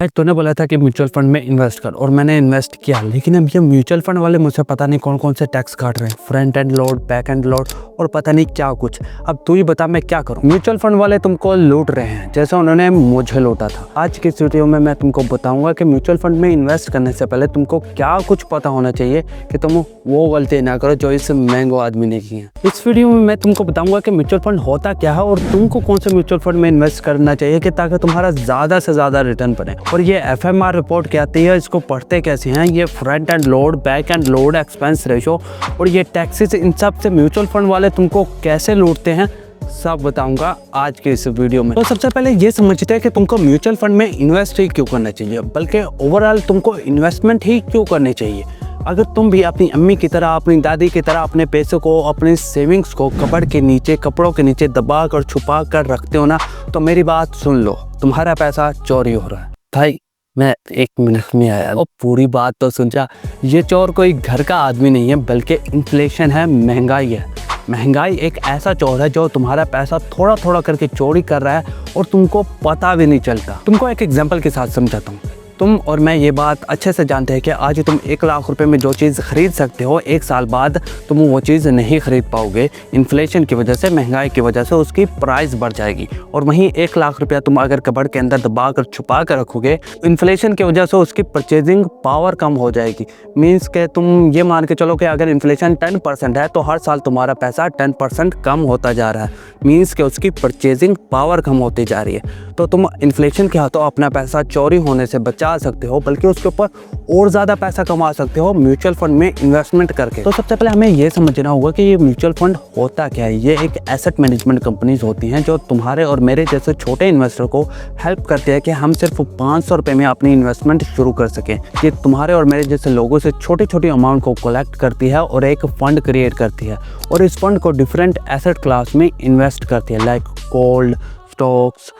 तूने बोला था कि म्यूचुअल फंड में इन्वेस्ट कर और मैंने इन्वेस्ट किया, लेकिन अब ये म्यूचुअल फंड वाले मुझसे पता नहीं कौन कौन से टैक्स काट रहे हैं, front end load, back and load और पता नहीं क्या कुछ। अब तू ही बता मैं क्या करूं। म्यूचुअल फंड वाले तुमको लूट रहे हैं जैसे उन्होंने मुझे लूटा था। आज की इस वीडियो में मैं तुमको बताऊंगा कि म्यूचुअल फंड में इन्वेस्ट करने से पहले तुमको क्या कुछ पता होना चाहिए कि तुम वो गलती ना करो जो इस मैंगो आदमी ने की है। इस वीडियो में मैं तुमको बताऊंगा कि म्यूचुअल फंड होता क्या है और तुमको कौन से म्यूचुअल फंड में इन्वेस्ट करना चाहिए कि ताकि तुम्हारा ज़्यादा से ज़्यादा रिटर्न बने। और ये FMR रिपोर्ट क्या आती है, इसको पढ़ते कैसे हैं, ये front end load, back and load, expense ratio और ये टैक्सेस, इन सब से म्यूचुअल फंड वाले तुमको कैसे लूटते हैं सब बताऊंगा आज के इस वीडियो में। तो सबसे पहले ये समझते हैं कि तुमको म्यूचुअल फंड में इन्वेस्ट ही क्यों करना चाहिए, बल्कि ओवरऑल तुमको इन्वेस्टमेंट ही क्यों करनी चाहिए। अगर तुम भी अपनी अम्मी की तरह, अपनी दादी की तरह अपने पैसों को, अपने सेविंग्स को कपड़ों के नीचे दबा कर छुपा कर रखते हो ना, तो मेरी बात सुन लो, तुम्हारा पैसा चोरी हो रहा है। भाई मैं 1 मिनट में आया और पूरी बात तो सुन जा। ये चोर कोई घर का आदमी नहीं है बल्कि इन्फ्लेशन है, महंगाई है। महंगाई एक ऐसा चोर है जो तुम्हारा पैसा थोड़ा थोड़ा करके चोरी कर रहा है और तुमको पता भी नहीं चलता। तुमको एक एग्जांपल के साथ समझाता हूँ। तुम और मैं ये बात अच्छे से जानते हैं कि आज तुम 1 लाख रुपए में जो चीज़ खरीद सकते हो, 1 साल बाद तुम वो चीज़ नहीं खरीद पाओगे। इन्फ्लेशन की वजह से, महंगाई की वजह से उसकी प्राइस बढ़ जाएगी। और वहीं 1 लाख रुपया तुम अगर कबर्ड के अंदर दबा कर छुपा कर रखोगे, इन्फ्लेशन की वजह से उसकी परचेजिंग पावर कम हो जाएगी। मीन्स के तुम ये मान के चलो कि अगर इन्फ्लेशन 10% है तो हर साल तुम्हारा पैसा 10% कम होता जा रहा है। मीन्स के उसकी परचेजिंग पावर कम होती जा रही है। तो तुम इन्फ्लेशन के हाथों अपना पैसा चोरी होने से बचा सकते हो, बल्कि उसके ऊपर और ज़्यादा पैसा कमा सकते हो म्यूचुअल फंड में इन्वेस्टमेंट करके। तो सबसे पहले हमें ये समझना होगा कि ये म्यूचुअल फंड होता क्या है। ये एक एसेट मैनेजमेंट कंपनीज होती हैं जो तुम्हारे और मेरे जैसे छोटे इन्वेस्टर को हेल्प करते हैं कि हम सिर्फ 500 रुपये में अपनी इन्वेस्टमेंट शुरू कर सकें। ये तुम्हारे और मेरे जैसे लोगों से छोटी छोटी अमाउंट को कलेक्ट करती है और एक फ़ंड क्रिएट करती है और इस फंड को डिफरेंट एसेट क्लास में इन्वेस्ट करती है, like gold, stocks,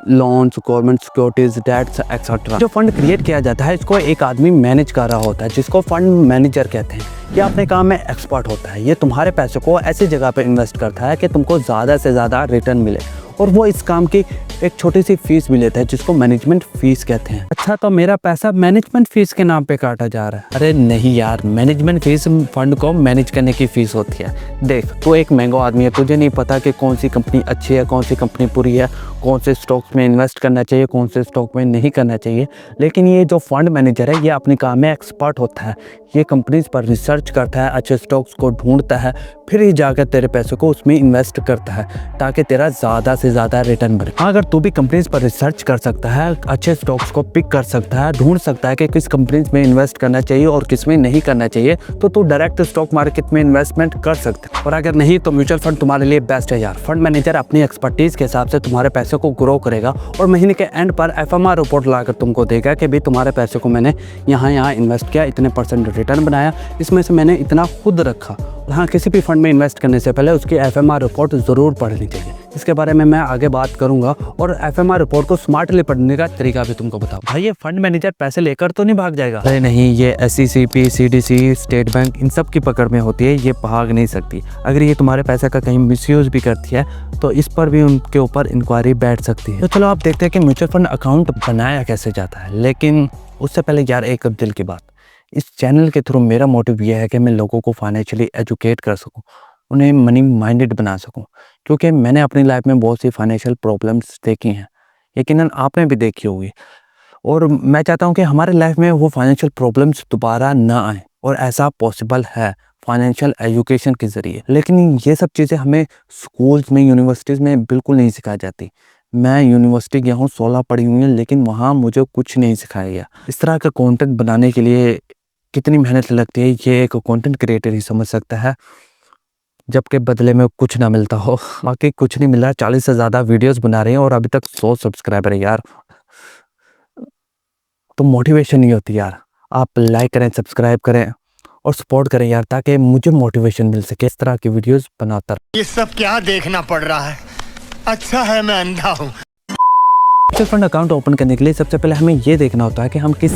loans, government securities, debts etcetera. जो फंड क्रिएट किया जाता है इसको एक आदमी मैनेज कर रहा होता है जिसको फंड मैनेजर कहते हैं। ये अपने काम में एक्सपर्ट होता है। ये तुम्हारे पैसे को ऐसी जगह पे इन्वेस्ट करता है कि तुमको ज़्यादा से ज़्यादा रिटर्न मिले और वो इस काम की एक छोटी सी फीस भी लेता है जिसको मैनेजमेंट फीस कहते हैं। अच्छा, तो मेरा पैसा मैनेजमेंट फीस के नाम पे काटा जा रहा है? अरे नहीं यार, मैनेजमेंट फीस फंड को मैनेज करने की फीस होती है। देख, तू एक महंगो आदमी है, तुझे नहीं पता कि कौन सी कंपनी अच्छी है, कौन सी कंपनी बुरी है, कौन से स्टॉक्स में इन्वेस्ट करना चाहिए, कौन से स्टॉक में नहीं करना चाहिए। लेकिन ये जो फंड मैनेजर है ये अपने काम में एक्सपर्ट होता है। ये कंपनीज पर रिसर्च करता है, अच्छे स्टॉक्स को ढूंढता है, फिर ही जाकर तेरे पैसों को उसमें इन्वेस्ट करता है ताकि तेरा ज़्यादा से ज़्यादा रिटर्न बने। अगर तू भी कंपनीज पर रिसर्च कर सकता है, अच्छे स्टॉक्स को पिक कर सकता है, ढूंढ सकता है कि किस कंपनीज में इन्वेस्ट करना चाहिए और किस में नहीं करना चाहिए, तो तू डायरेक्ट स्टॉक मार्केट में इन्वेस्टमेंट कर सकता है। और अगर नहीं तो म्यूचुअल फंड तुम्हारे लिए बेस्ट है यार। फंड मैनेजर अपनी एक्सपर्टीज के हिसाब से तुम्हारे पैसे को ग्रो करेगा और महीने के एंड पर FMR रिपोर्ट लाकर तुमको देगा कि भाई तुम्हारे पैसे को मैंने यहाँ इन्वेस्ट किया, इतने % रिटर्न बनाया, इसमें से मैंने इतना खुद रखा। हाँ, किसी भी फंड में इन्वेस्ट करने से पहले उसकी FMR रिपोर्ट ज़रूर पढ़नी चाहिए। इसके बारे में मैं आगे बात करूंगा और FMR रिपोर्ट को स्मार्टली पढ़ने का तरीका भी तुमको बताऊं। भाई ये फंड मैनेजर पैसे लेकर तो नहीं भाग जाएगा? अरे नहीं, ये SECP, CDC, स्टेट बैंक इन सब की पकड़ में होती है, ये भाग नहीं सकती। अगर ये तुम्हारे पैसे का कहीं मिसयूज भी करती है तो इस पर भी उनके ऊपर इंक्वायरी बैठ सकती है। तो चलो आप देखते हैं कि म्यूचुअल फंड अकाउंट बनाया कैसे जाता है। लेकिन उससे पहले यार एक दिल की बात, इस चैनल के थ्रू मेरा मोटिव ये है कि मैं लोगों को फाइनेंशियली एजुकेट कर सकूं, उन्हें मनी माइंडेड बना सकूं, क्योंकि मैंने अपनी लाइफ में बहुत सी फाइनेंशियल प्रॉब्लम्स देखी हैं, यकीनन आपने भी देखी होगी। और मैं चाहता हूं कि हमारे लाइफ में वो फाइनेंशियल प्रॉब्लम्स दोबारा ना आए और ऐसा पॉसिबल है फाइनेंशियल एजुकेशन के ज़रिए। लेकिन ये सब चीज़ें हमें स्कूल्स में, यूनिवर्सिटीज़ में बिल्कुल नहीं सिखाई जाती। मैं यूनिवर्सिटी गया हूँ, 16 पढ़ी हुई है, लेकिन वहाँ मुझे कुछ नहीं सिखाया गया। इस तरह का कंटेंट बनाने के लिए कितनी मेहनत लगती है ये एक कंटेंट क्रिएटर ही समझ सकता है, जबकि बदले में कुछ ना मिलता हो। बाकी कुछ नहीं मिल रहा, 40 से ज़्यादा वीडियोस बना रहे हैं और अभी तक 100 सब्सक्राइबर है यार। तो मोटिवेशन नहीं होती यार। आप लाइक करें, सब्सक्राइब करें और सपोर्ट करें यार, ताकि मुझे मोटिवेशन मिल सके इस तरह की वीडियोस बनाता। ये सब क्या देखना पड़ रहा है? अच्छा है मैं अंधा हूँ। म्यूचुअल फंड अकाउंट ओपन करने के लिए सबसे पहले हमें ये देखना होता है कि हम किस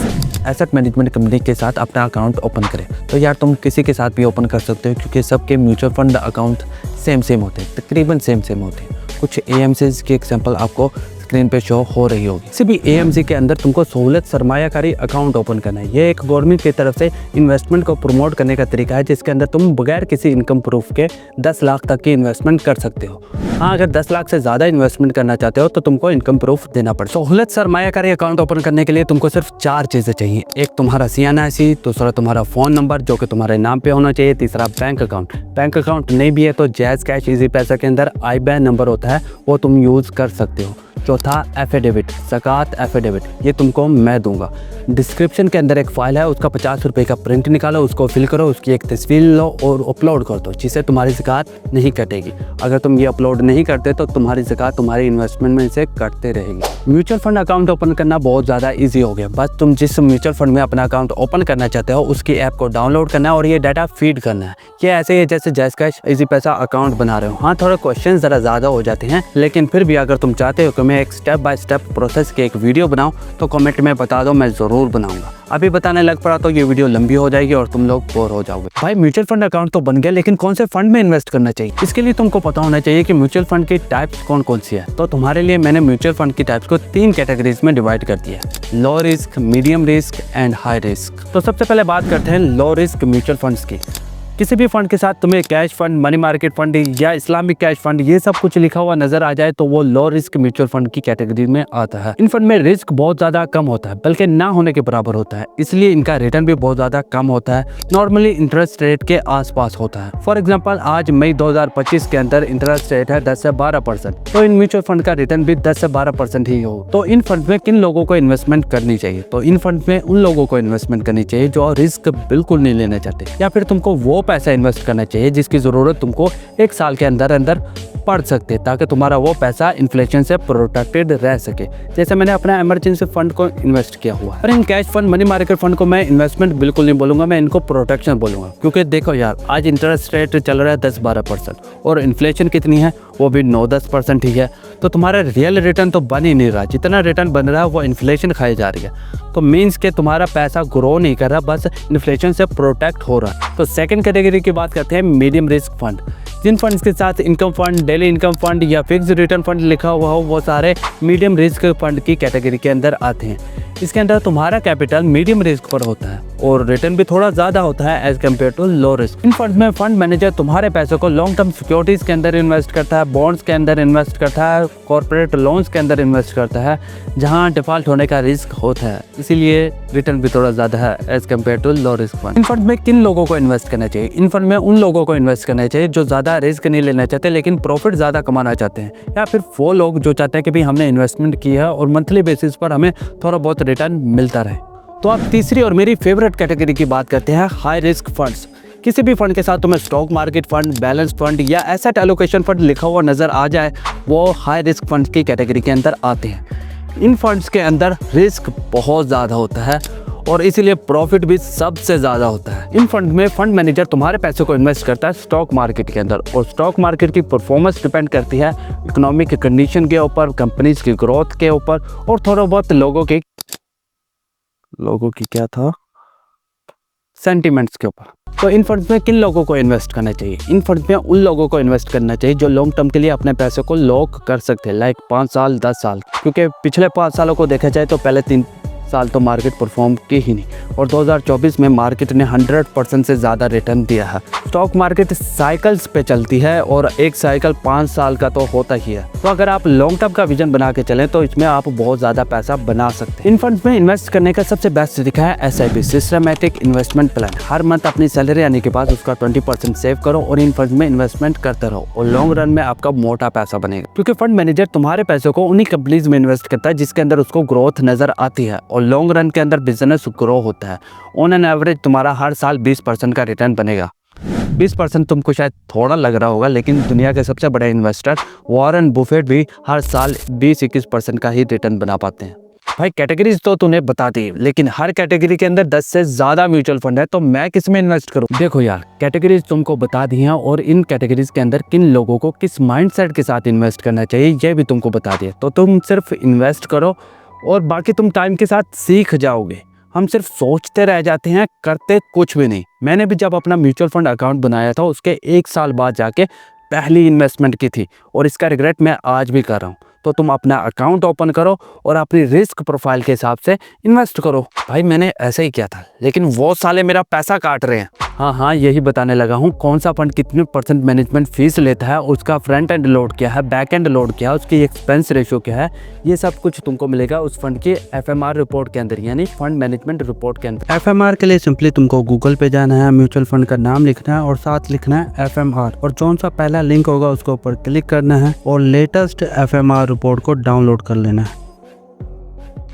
एसेट मैनेजमेंट कंपनी के साथ अपना अकाउंट ओपन करें। तो यार तुम किसी के साथ भी ओपन कर सकते हो क्योंकि सबके म्यूचुअल फंड अकाउंट सेम होते हैं, तकरीबन सेम होते हैं। कुछ AMCs की एग्जांपल आपको स्क्रीन पे शो हो रही होगी। किसी भी AMC के अंदर तुमको सहूलत सरमायाकारी अकाउंट ओपन करना है। ये एक गवर्नमेंट की तरफ से इन्वेस्टमेंट को प्रमोट करने का तरीका है, जिसके अंदर तुम बगैर किसी इनकम प्रूफ के 10 लाख तक की इन्वेस्टमेंट कर सकते हो। हाँ, अगर 10 लाख से ज़्यादा इन्वेस्टमेंट करना चाहते हो तो तुमको इनकम प्रूफ देना पड़े। सहूलत सरमायाकारी अकाउंट ओपन करने के लिए तुमको सिर्फ 4 चीज़ें चाहिए। एक तुम्हारा CNIC, दूसरा तुम्हारा फ़ोन नंबर जो कि तुम्हारे नाम पे होना चाहिए, तीसरा बैंक अकाउंट। बैंक अकाउंट नहीं भी है तो जैज़ कैश इजी पैसा के अंदर IBAN नंबर होता है, वो तुम यूज़ कर सकते हो। चौथा एफिडेविट, ज़कात एफिडेविट, ये तुमको मैं दूंगा। डिस्क्रिप्शन के अंदर एक फ़ाइल है, उसका 50 रुपये का प्रिंट निकालो, उसको फिल करो, उसकी एक तस्वीर लो और अपलोड कर दो, जिससे तुम्हारी ज़कात नहीं कटेगी। अगर तुम ये अपलोड नहीं करते तो तुम्हारी ज़कात तुम्हारी इन्वेस्टमेंट में से कटते रहेगी। म्यूचुअल फंड अकाउंट ओपन करना बहुत ज़्यादा ईजी हो गया। बस तुम जिस म्यूचुअल फंड में अपना अकाउंट ओपन करना चाहते हो उसकी ऐप को डाउनलोड करना है और ये डाटा फीड करना है। ये ऐसे ही है जैसे जैज़ कैश इजी पैसा अकाउंट बना रहे हो। हाँ, थोड़े क्वेश्चन ज़रा ज़्यादा हो जाते हैं, लेकिन फिर भी अगर तुम चाहते हो कि मैं एक स्टेप बाय स्टेप प्रोसेस की एक वीडियो बनाऊं तो कमेंट में बता दो, मैं ज़रूर बनाऊंगा। अभी बताने लग पड़ा तो ये वीडियो लंबी हो जाएगी और तुम लोग बोर हो जाओगे। भाई, म्यूचुअल फंड अकाउंट तो बन गया, लेकिन कौन से फंड में इन्वेस्ट करना चाहिए? इसके लिए तुमको पता होना चाहिए कि म्यूचुअल फंड की टाइप्स कौन कौन सी है। तो तुम्हारे लिए मैंने म्यूचुअल फंड की टाइप्स को 3 कैटेगरीज में डिवाइड कर दिया है: low risk, medium risk and high risk. तो सबसे पहले बात करते हैं लो रिस्क म्यूचुअल फंड्स की। किसी भी फंड के साथ तुम्हें cash fund, money market fund या इस्लामिक कैश फंड ये सब कुछ लिखा हुआ नजर आ जाए तो वो लो रिस्क म्यूचुअल फंड की कैटेगरी में आता है। इन फंड में रिस्क बहुत ज्यादा कम होता है, बल्कि ना होने के बराबर होता है, इसलिए इनका रिटर्न भी बहुत ज्यादा कम होता है। नॉर्मली इंटरेस्ट रेट के आसपास होता है। फॉर एग्जाम्पल, आज मई 2025 के अंदर इंटरेस्ट रेट है 10 से 12%, तो इन म्यूचुअल फंड का रिटर्न भी 10 से 12% ही हो। तो इन फंड में किन लोगों को इन्वेस्टमेंट करनी चाहिए? तो इन फंड में उन लोगों को इन्वेस्टमेंट करनी चाहिए जो रिस्क बिल्कुल नहीं लेना चाहते, या फिर तुमको वो पैसा इन्वेस्ट करना चाहिए जिसकी जरूरत तुमको 1 साल के अंदर अंदर पड़ सकते, ताकि तुम्हारा वो पैसा इन्फ्लेशन से प्रोटेक्टेड रह सके। जैसे मैंने अपना इमरजेंसी फंड को इन्वेस्ट किया हुआ है। और in cash fund, money market fund को मैं इन्वेस्टमेंट बिल्कुल नहीं बोलूंगा, मैं इनको प्रोटेक्शन बोलूंगा। क्योंकि देखो यार, आज इंटरेस्ट रेट चल रहा है 10-12% और इन्फ्लेशन कितनी है, वो भी 9-10% ही है। तो तुम्हारा रियल रिटर्न तो बन ही नहीं रहा, जितना रिटर्न बन रहा है वो इन्फ्लेशन खाई जा रही है। तो मीन्स के तुम्हारा पैसा ग्रो नहीं कर रहा, बस इन्फ्लेशन से प्रोटेक्ट हो रहा है। तो सेकंड कैटेगरी की बात करते हैं, मीडियम रिस्क फंड। जिन फंड्स के साथ income fund, daily income fund या फिक्स रिटर्न फंड लिखा हुआ हो, वो सारे मीडियम रिस्क फंड की कैटेगरी के अंदर आते हैं। इसके अंदर तुम्हारा कैपिटल मीडियम रिस्क पर होता है और रिटर्न भी थोड़ा ज़्यादा होता है as compare to low risk. इन फंड में फंड मैनेजर तुम्हारे पैसों को लॉन्ग टर्म सिक्योरिटीज़ के अंदर इन्वेस्ट करता है, बॉन्ड्स के अंदर इन्वेस्ट करता है, कॉर्पोरेट लोन्स के अंदर इन्वेस्ट करता है, जहां डिफॉल्ट होने का रिस्क होता है, इसीलिए रिटर्न भी थोड़ा ज़्यादा है as compare to low risk fund. इन फंड में किन लोगों को इन्वेस्ट करना चाहिए? इन फंड में उन लोगों को इन्वेस्ट करना चाहिए जो ज़्यादा रिस्क नहीं लेना चाहते लेकिन प्रॉफिट ज़्यादा कमाना चाहते हैं, या फिर वो लोग जो चाहते हैं कि भाई हमने इन्वेस्टमेंट की है और मंथली बेसिस पर हमें थोड़ा बहुत रिटर्न मिलता रहे। तो अब तीसरी और मेरी फेवरेट कैटेगरी की बात करते हैं, हाई रिस्क फंड्स। किसी भी फंड के साथ तुम्हें stock market fund, balance fund या एसेट एलोकेशन फंड लिखा हुआ नजर आ जाए, वो हाई रिस्क फंड की कैटेगरी के अंदर आते हैं। इन फंड्स के अंदर रिस्क बहुत ज़्यादा होता है और इसीलिए प्रॉफिट भी सबसे ज़्यादा होता है। इन फंड में फंड मैनेजर तुम्हारे पैसे को इन्वेस्ट करता है स्टॉक मार्केट के अंदर, और स्टॉक मार्केट की परफॉर्मेंस डिपेंड करती है इकोनॉमिक कंडीशन के ऊपर, कंपनीज की ग्रोथ के ऊपर और थोड़ा बहुत लोगों की क्या था, सेंटिमेंट्स के ऊपर। तो इन फंड्स में किन लोगों को इन्वेस्ट करना चाहिए? इन फंड्स में उन लोगों को इन्वेस्ट करना चाहिए जो लॉन्ग टर्म के लिए अपने पैसे को लॉक कर सकते हैं, लाइक 5 साल 10 साल। क्योंकि पिछले 5 सालों को देखा जाए तो पहले 3 साल तो मार्केट परफॉर्म की ही नहीं, और 2024 में मार्केट ने 100% से ज़्यादा रिटर्न दिया है। स्टॉक मार्केट साइकिल्स पे चलती है और एक साइकिल 5 साल का तो होता ही है। तो अगर आप लॉन्ग टर्म का विजन बना के चलें तो इसमें आप बहुत ज़्यादा पैसा बना सकते हैं। इन फंड्स में इन्वेस्ट करने का सबसे बेस्ट तरीका है SIP, सिस्टमैटिक इन्वेस्टमेंट प्लान। हर मंथ अपनी सैलरी आने के बाद उसका 20% सेव करो और इन फंड्स में इन्वेस्टमेंट करते रहो, और लॉन्ग रन में आपका मोटा पैसा बनेगा। क्योंकि फंड मैनेजर तुम्हारे पैसों को उन्हीं कंपनीज में इन्वेस्ट करता है जिसके अंदर उसको ग्रोथ नजर आती है, और लॉन्ग रन के अंदर बिजनेस ग्रो होता है। ऑन एन एवरेज तुम्हारा हर साल 20% का रिटर्न बनेगा। 20% तुमको शायद थोड़ा लग रहा होगा, लेकिन दुनिया के सबसे बड़े इन्वेस्टर वॉरेन बुफेट भी हर साल 20-21% का ही रिटर्न बना पाते हैं। भाई, कैटेगरीज तो तूने बता दी, लेकिन हर कैटेगरी के अंदर 10 से ज़्यादा म्यूचुअल फंड है, तो मैं किस में इन्वेस्ट करूं? देखो यार, कैटेगरीज तुमको बता दी हैं और इन कैटेगरीज के अंदर किन लोगों को किस माइंडसेट के साथ इन्वेस्ट करना चाहिए ये भी तुमको बता दिया। तो तुम सिर्फ इन्वेस्ट करो और बाकी तुम टाइम के साथ सीख जाओगे। हम सिर्फ सोचते रह जाते हैं, करते कुछ भी नहीं। मैंने भी जब अपना म्यूचुअल फंड अकाउंट बनाया था उसके 1 साल बाद जाके पहली इन्वेस्टमेंट की थी, और इसका रिग्रेट मैं आज भी कर रहा हूँ। तो तुम अपना अकाउंट ओपन करो और अपनी रिस्क प्रोफाइल के हिसाब से इन्वेस्ट करो। भाई मैंने ऐसा ही किया था, लेकिन वो साले मेरा पैसा काट रहे हैं। हाँ, यही बताने लगा हूँ कौन सा फंड कितने % मैनेजमेंट फीस लेता है, उसका फ्रंट एंड लोड क्या है, बैक एंड लोड क्या है, उसकी एक्सपेंस रेशो क्या है, ये सब कुछ तुमको मिलेगा उस फंड की FMR रिपोर्ट के अंदर, यानी फंड मैनेजमेंट रिपोर्ट के अंदर। FMR के लिए सिंपली तुमको गूगल पे जाना है, म्यूचुअल फंड का नाम लिखना है और साथ लिखना है FMR, और कौन सा पहला लिंक होगा उसके ऊपर क्लिक करना है और लेटेस्ट FMR रिपोर्ट को डाउनलोड कर लेना है।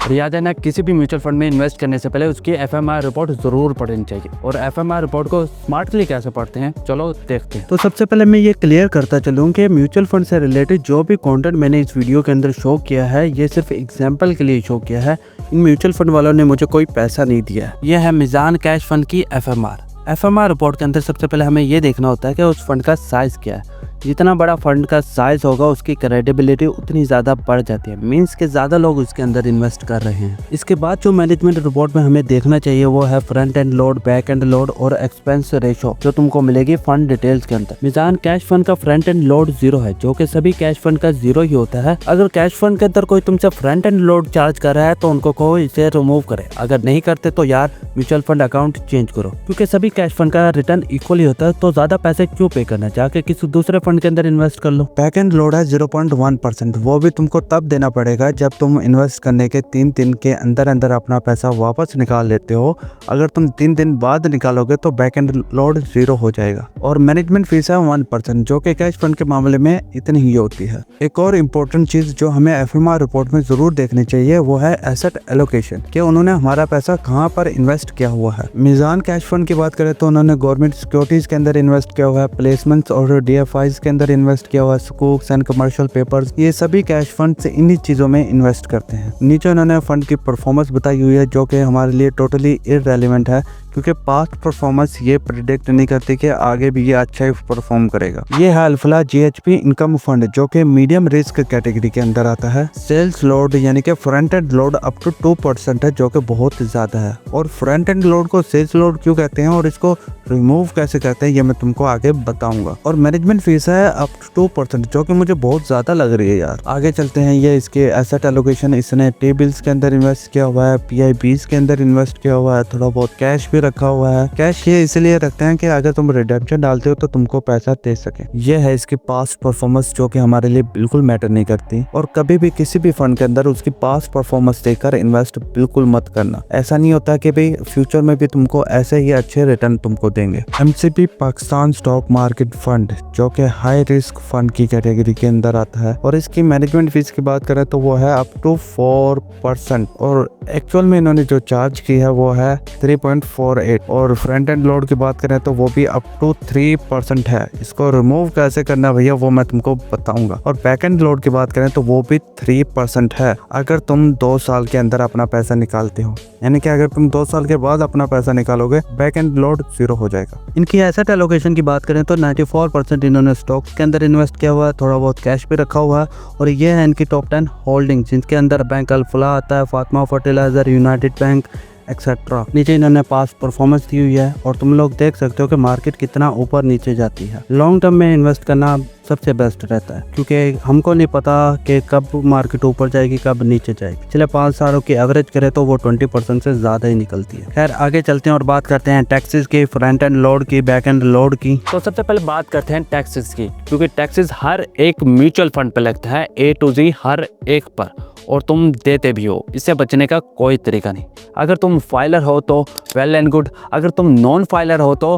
और याद है ना, किसी भी म्यूचुअल फंड में इन्वेस्ट करने से पहले उसकी FMR रिपोर्ट जरूर पढ़नी चाहिए। और FMR रिपोर्ट को स्मार्टली कैसे पढ़ते हैं, चलो देखते हैं। तो सबसे पहले मैं ये क्लियर करता चलूँ कि म्यूचुअल फंड से रिलेटेड जो भी कंटेंट मैंने इस वीडियो के अंदर शो किया है, ये सिर्फ एग्जाम्पल के लिए शो किया है। इन म्यूचुअल फंड वालों ने मुझे कोई पैसा नहीं दिया। यह है मीज़ान कैश फंड की FMR रिपोर्ट के अंदर सबसे पहले हमें ये देखना होता है कि उस फंड का साइज क्या है। जितना बड़ा फंड का साइज होगा उसकी क्रेडिबिलिटी उतनी ज़्यादा बढ़ जाती है, मींस के ज़्यादा लोग उसके अंदर इन्वेस्ट कर रहे हैं। इसके बाद जो मैनेजमेंट रिपोर्ट में हमें देखना चाहिए वो है front end load, back and load और एक्सपेंस रेशो, जो तुमको मिलेगी फंड डिटेल्स के अंदर। मीज़ान कैश फंड का फ्रंट एंड लोड 0 है, जो कि सभी कैश फंड का 0 ही होता है। अगर कैश फंड के अंदर कोई तुमसे फ्रंट एंड लोड चार्ज कर रहा है तो उनको कहो इसे रिमूव करे। अगर नहीं करते तो यार म्यूचुअल फंड अकाउंट चेंज करो, क्योंकि सभी कैश फंड का रिटर्न इक्वली होता है, तो ज्यादा पैसे क्यों पे करना, जाके किसी दूसरे फंड के अंदर इन्वेस्ट कर लो। बैक एंड लोड है 0.1%, वो भी तुमको तब देना पड़ेगा जब तुम इन्वेस्ट करने के 3 दिन के अंदर अंदर अपना पैसा वापस निकाल लेते हो। अगर तुम 3 दिन बाद निकालोगे तो बैक एंड लोड 0 हो जाएगा। और मैनेजमेंट फीस है 1%, जो कि कैश फंड के मामले में इतनी ही होती है। एक और इम्पोर्टेंट चीज जो हमें FMR रिपोर्ट में जरूर देखनी चाहिए वो है एसेट एलोकेशन, कि उन्होंने हमारा पैसा कहाँ पर इन्वेस्ट किया हुआ है। मीज़ान कैश फंड की बात करें तो उन्होंने गवर्नमेंट सिक्योरिटीज के अंदर इन्वेस्ट किया हुआ है, प्लेसमेंट्स और DFIs के अंदर इन्वेस्ट किया हुआ है, स्कूक्स एंड कमर्शियल पेपर्स, ये सभी कैश फंड से इन्हीं चीजों में इन्वेस्ट करते हैं। नीचे उन्होंने फंड की परफॉर्मेंस बताई हुई है, जो कि हमारे लिए टोटली इररेलेवेंट है, क्योंकि पास्ट परफॉर्मेंस ये प्रिडिक्ट नहीं करती कि आगे भी ये अच्छा ही परफॉर्म करेगा। ये है अल्फला GHP इनकम फंड, जो कि मीडियम रिस्क कैटेगरी के अंदर आता है। सेल्स लोड यानी कि front end load up to 2% है, जो कि बहुत ज्यादा है। और फ्रंट एंड लोड को सेल्स लोड क्यों कहते हैं और इसको रिमूव कैसे करते हैं ये मैं तुमको आगे बताऊंगा। और मैनेजमेंट फीस है अप टू 2%, जो कि मुझे बहुत ज्यादा लग रही है यार। आगे चलते हैं, ये इसके एसेट एलोकेशन, इसने टी बिल्स के अंदर इन्वेस्ट किया हुआ है, PIBs के अंदर इन्वेस्ट किया हुआ है, थोड़ा बहुत कैश भी रखा हुआ है। कैश ये इसलिए रखते हैं कि अगर तुम रिडेम्पशन डालते हो तो तुमको पैसा दे सके। ये है इसकी पास्ट परफॉर्मेंस, जो कि हमारे लिए बिल्कुल मैटर नहीं करती। और कभी भी किसी भी फंड के अंदर उसकी पास्ट परफॉर्मेंस देखकर इन्वेस्ट बिल्कुल मत करना। ऐसा नहीं होता कि भाई फ्यूचर में भी तुमको ऐसे ही अच्छे रिटर्न तुमको देंगे। MCP Pakistan stock market fund, जो कि हाई रिस्क फंड की कैटेगरी के अंदर आता है, और इसकी मैनेजमेंट फीस की बात करें तो वो है अप टू 4%, और एक्चुअल में इन्होंने जो चार्ज की है वो है 3.48। और फ्रंट एंड लोड की बात करें तो वो भी अप टू 3% है। इसको रिमूव कैसे करना भैया वो मैं तुमको बताऊंगा। और बैक एंड लोड की बात करें तो वो भी 3% है, अगर तुम 2 साल के अंदर अपना पैसा निकालते हो। यानी कि अगर तुम 2 साल के बाद अपना पैसा निकालोगे बैक एंड लोड 0 हो जाएगा। इनकी एसेट एलोकेशन की बात करें तो 94% इन्होंने स्टॉक्स के अंदर इन्वेस्ट किया हुआ है, थोड़ा बहुत कैश भी रखा हुआ है। और ये है इनकी टॉप 10 होल्डिंग्स, जिनके अंदर बैंक अल्फला आता है, Fatima fertilizer, United Bank etcetera. नीचे इन्होंने पास्ट परफॉर्मेंस दी हुई है और तुम लोग देख सकते हो कि मार्केट कितना ऊपर नीचे जाती है। लॉन्ग टर्म में इन्वेस्ट करना सबसे बेस्ट रहता है, क्योंकि हमको नहीं पता कि कब मार्केट ऊपर जाएगी कब नीचे जाएगी। पिछले 5 सालों की एवरेज करें तो वो 20% से ज़्यादा ही निकलती है। खैर आगे चलते हैं और बात करते हैं टैक्सेस की, फ्रंट एंड लोड की, बैक एंड लोड की। तो सबसे पहले बात करते हैं टैक्सेस की, क्योंकि टैक्सेस हर एक म्यूचुअल फंड पर लगता है, A to Z हर एक पर, और तुम देते भी हो। इससे बचने का कोई तरीका नहीं। अगर तुम फाइलर हो तो वेल एंड गुड, अगर तुम नॉन फाइलर हो तो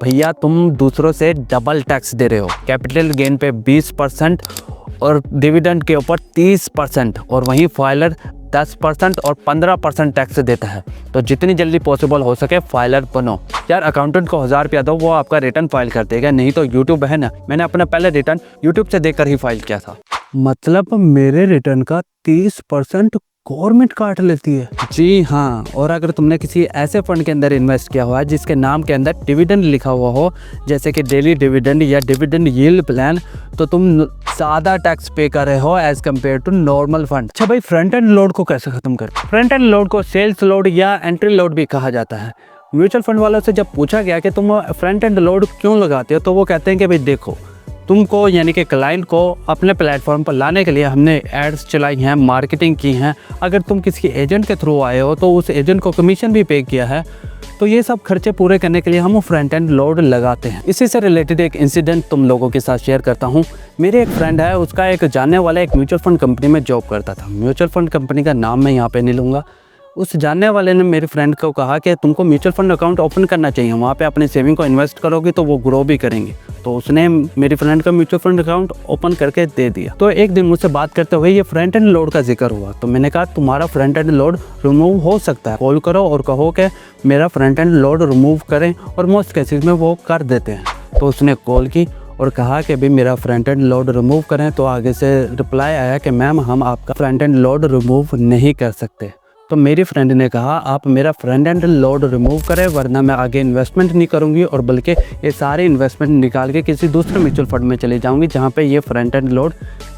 भैया तुम दूसरों से डबल टैक्स दे रहे हो। कैपिटल गेन पे 20% और डिविडेंड के ऊपर 30%, और वहीं फाइलर 10% और 15% टैक्स देता है। तो जितनी जल्दी पॉसिबल हो सके फाइलर बनो यार। अकाउंटेंट को 1000 रुपया दो, वो आपका रिटर्न फाइल कर देगा। नहीं तो यूट्यूब है ना, मैंने अपना पहले रिटर्न यूट्यूब से देखकर ही फाइल किया था। मतलब मेरे रिटर्न का 30% गवर्नमेंट काट लेती है। जी हाँ, और अगर तुमने किसी ऐसे फंड के अंदर इन्वेस्ट किया हुआ है जिसके नाम के अंदर डिविडेंड लिखा हुआ हो, जैसे कि डेली डिविडेंड या डिविडेंड यील्ड प्लान, तो तुम ज़्यादा टैक्स पे कर रहे हो as compare to normal fund. अच्छा भाई, फ्रंट एंड लोड को कैसे खत्म कर? फ्रंट एंड लोड को सेल्स लोड या एंट्री लोड भी कहा जाता है। म्यूचुअल फंड वालों से जब पूछा गया कि तुम फ्रंट एंड लोड क्यों लगाते हो, तो वो कहते हैं कि भाई देखो, तुमको यानी कि क्लाइंट को अपने प्लेटफॉर्म पर लाने के लिए हमने एड्स चलाई हैं, मार्केटिंग की हैं। अगर तुम किसी एजेंट के थ्रू आए हो तो उस एजेंट को कमीशन भी पे किया है। तो ये सब खर्चे पूरे करने के लिए हम फ्रंट एंड लोड लगाते हैं। इसी से रिलेटेड एक इंसिडेंट तुम लोगों के साथ शेयर करता हूँ। मेरे एक फ्रेंड है, उसका एक जानने वाला एक म्यूचुअल फंड कंपनी में जॉब करता था। म्यूचुअल फंड कंपनी का नाम मैं यहाँ पे नहीं लूँगा। उस जानने वाले ने मेरे फ्रेंड को कहा कि तुमको म्यूचुअल फंड अकाउंट ओपन करना चाहिए, वहाँ पे अपने सेविंग को इन्वेस्ट करोगे तो वो ग्रो भी करेंगे। तो उसने मेरी फ्रेंड का म्यूचुअल फंड अकाउंट ओपन करके दे दिया। तो एक दिन मुझसे बात करते हुए ये फ्रंट एंड लोड का जिक्र हुआ। तो मैंने कहा तुम्हारा फ्रंट एंड लोड रिमूव हो सकता है, कॉल करो और कहो कि मेरा फ्रंट एंड लोड रिमूव करें, और मोस्ट केसेस में वो कर देते हैं। तो उसने कॉल की और कहा कि भाई मेरा फ्रंट एंड लोड रिमूव करें। तो आगे से रिप्लाई आया कि मैम हम आपका फ्रंट एंड लोड रिमूव नहीं कर सकते। तो मेरी फ्रेंड ने कहा आप मेरा फ्रंट एंड लोड रिमूव करें, वरना मैं आगे इन्वेस्टमेंट नहीं करूंगी और बल्कि ये सारे इन्वेस्टमेंट निकाल के किसी दूसरे म्यूचुअल फंड में चली जाऊंगी जहां पे ये फ्रंट एंड लोड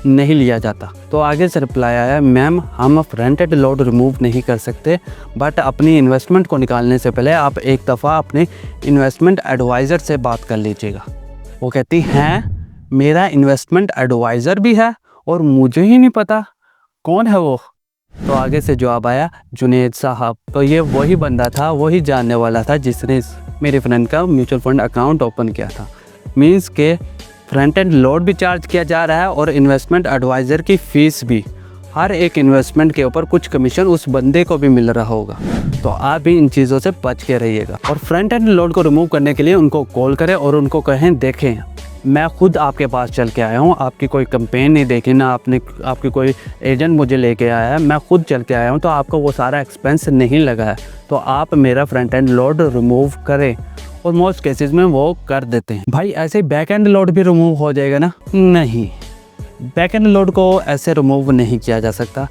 नहीं लिया जाता। तो आगे से रिप्लाई आया मैम हम फ्रंट एंड लोड रिमूव नहीं कर सकते, बट अपनी इन्वेस्टमेंट को निकालने से पहले आप एक दफ़ा अपने इन्वेस्टमेंट एडवाइज़र से बात कर लीजिएगा। वो कहती हैं मेरा इन्वेस्टमेंट एडवाइज़र भी है और मुझे ही नहीं पता कौन है वो। तो आगे से जवाब आया जुनेद साहब। तो ये वही बंदा था, वही जानने वाला था जिसने मेरे फ्रेंड का म्यूचुअल फंड अकाउंट ओपन किया था। मींस के फ्रंट एंड लोड भी चार्ज किया जा रहा है और इन्वेस्टमेंट एडवाइज़र की फ़ीस भी। हर एक इन्वेस्टमेंट के ऊपर कुछ कमीशन उस बंदे को भी मिल रहा होगा। तो आप भी इन चीज़ों से बच के रहिएगा। और फ्रंट एंड लोड को रिमूव करने के लिए उनको कॉल करें और उनको कहें देखें मैं खुद आपके पास चल के आया हूँ, आपकी कोई कंपेन नहीं देखी ना आपकी कोई एजेंट मुझे लेके आया है, मैं खुद चल के आया हूँ। तो आपको वो सारा एक्सपेंस नहीं लगा है, तो आप मेरा फ्रंट एंड लोड रिमूव करें। और मोस्ट केसेस में वो कर देते हैं। भाई ऐसे बैक एंड लोड भी रिमूव हो जाएगा ना? नहीं, बैक एंड लोड को ऐसे रिमूव नहीं किया जा सकता।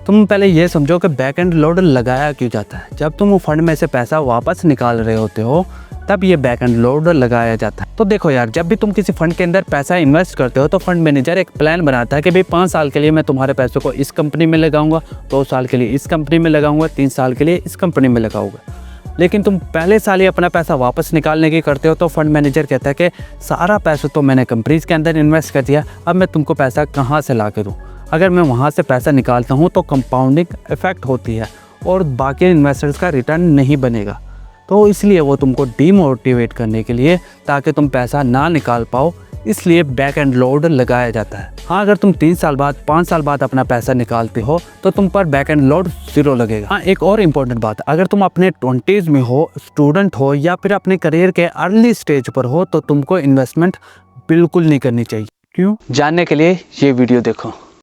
तुम पहले ये समझो कि बैक एंड लोड लगाया क्यों जाता है। जब तुम फंड में से पैसा वापस निकाल रहे होते हो तब ये बैक एंड लोड लगाया जाता है। तो देखो यार, जब भी तुम किसी फंड के अंदर पैसा इन्वेस्ट करते हो तो फंड मैनेजर एक प्लान बनाता है कि भाई 5 साल के लिए मैं तुम्हारे पैसों को इस कंपनी में लगाऊंगा, 2 साल के लिए इस कंपनी में लगाऊंगा, 3 साल के लिए इस कंपनी में लगाऊंगा। लेकिन तुम पहले साल ही अपना पैसा वापस निकालने की करते हो तो फंड मैनेजर कहता है कि सारा पैसा तो मैंने कंपनीज के अंदर इन्वेस्ट कर दिया, अब मैं तुमको पैसा कहाँ से ला के दूँ। अगर मैं वहाँ से पैसा निकालता हूँ तो कंपाउंडिंग इफेक्ट होती है और बाकी इन्वेस्टर्स का रिटर्न नहीं बनेगा। तो इसलिए वो तुमको डीमोटिवेट करने के लिए, ताकि तुम पैसा ना निकाल पाओ, इसलिए बैक एंड लोड लगाया जाता है। हाँ, अगर तुम 3 साल बाद 5 साल बाद अपना पैसा निकालते हो तो तुम पर बैक एंड लोड 0 लगेगा। हाँ, एक और इम्पोर्टेंट बात, अगर तुम अपने 20s में हो, स्टूडेंट हो या फिर अपने करियर के अर्ली स्टेज पर हो तो तुमको इन्वेस्टमेंट बिल्कुल नहीं करनी चाहिए। क्यों? जानने के लिए ये वीडियो देखो।